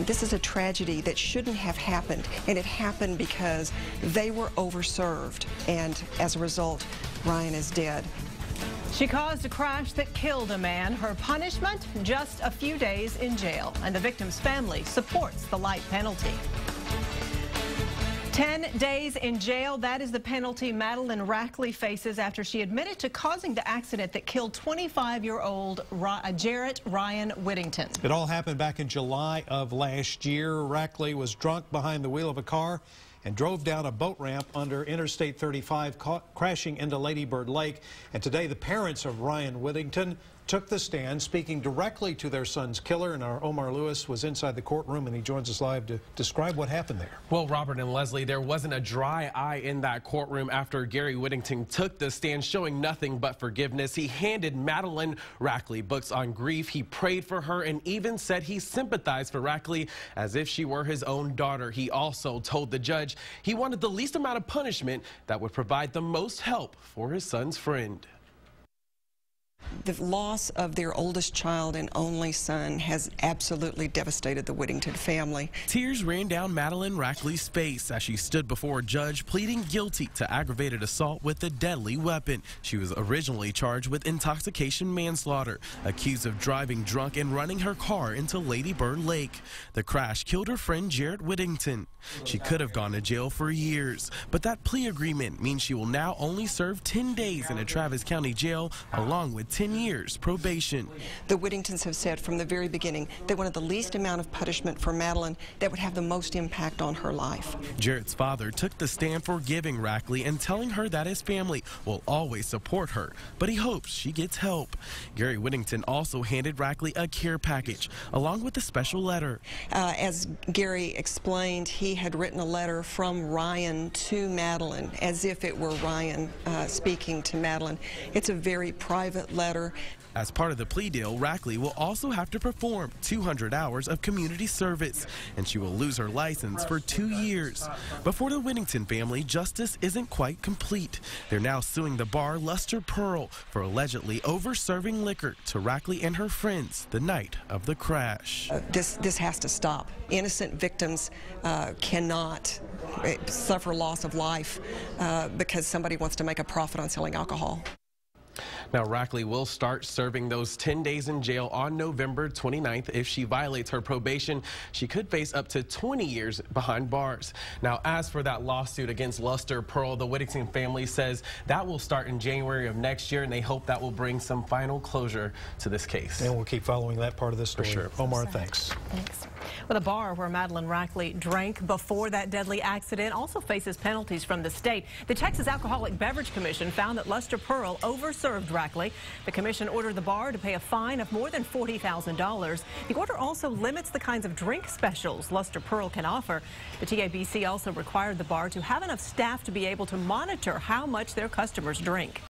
This is a tragedy that shouldn't have happened, and it happened because they were overserved, and as a result, Ryan is dead. She caused a crash that killed a man. Her punishment, just a few days in jail, and the victim's family supports the light penalty. 10 days in jail, that is the penalty Madeline Rackley faces after she admitted to causing the accident that killed 25-year-old Jarrett Ryan Whittington. It all happened back in July of last year. Rackley was drunk behind the wheel of a car and drove down a boat ramp under Interstate 35, crashing into Lady Bird Lake. And today, the parents of Ryan Whittington took the stand, speaking directly to their son's killer. And our Omar Lewis was inside the courtroom, and he joins us live to describe what happened there. Well, Robert and Leslie, there wasn't a dry eye in that courtroom after Gary Whittington took the stand, showing nothing but forgiveness. He handed Madeline Rackley books on grief. He prayed for her and even said he sympathized for Rackley as if she were his own daughter. He also told the judge he wanted the least amount of punishment that would provide the most help for his son's friend. The loss of their oldest child and only son has absolutely devastated the Whittington family. Tears ran down Madeline Rackley's face as she stood before a judge pleading guilty to aggravated assault with a deadly weapon. She was originally charged with intoxication manslaughter, accused of driving drunk and running her car into Lady Bird Lake. The crash killed her friend Jarrett Whittington. She could have gone to jail for years, but that plea agreement means she will now only serve 10 days in a Travis County jail, along with 10 years probation. The Whittingtons have said from the very beginning they wanted the least amount of punishment for Madeline that would have the most impact on her life. Jarrett's father took the stand forgiving Rackley and telling her that his family will always support her, but he hopes she gets help. Gary Whittington also handed Rackley a care package along with a special letter. As Gary explained, he had written a letter from Ryan to Madeline as if it were Ryan speaking to Madeline. It's a very private letter. As part of the plea deal, Rackley will also have to perform 200 hours of community service, and she will lose her license for 2 years. But for the Whittington family, justice isn't quite complete. They're now suing the bar Luster Pearl for allegedly over-serving liquor to Rackley and her friends the night of the crash. This has to stop. Innocent victims cannot suffer loss of life because somebody wants to make a profit on selling alcohol. Now, Rackley will start serving those 10 days in jail on November 29th. If she violates her probation, she could face up to 20 years behind bars. Now, as for that lawsuit against Luster Pearl, the Whittington family says that will start in January of next year, and they hope that will bring some final closure to this case. And we'll keep following that part of this story. For sure. Omar, thanks. Thanks. Well, the bar where Madeline Rackley drank before that deadly accident also faces penalties from the state. The Texas Alcoholic Beverage Commission found that Luster Pearl overserved Rackley. The commission ordered the bar to pay a fine of more than $40,000. The order also limits the kinds of drink specials Luster Pearl can offer. The TABC also required the bar to have enough staff to be able to monitor how much their customers drink.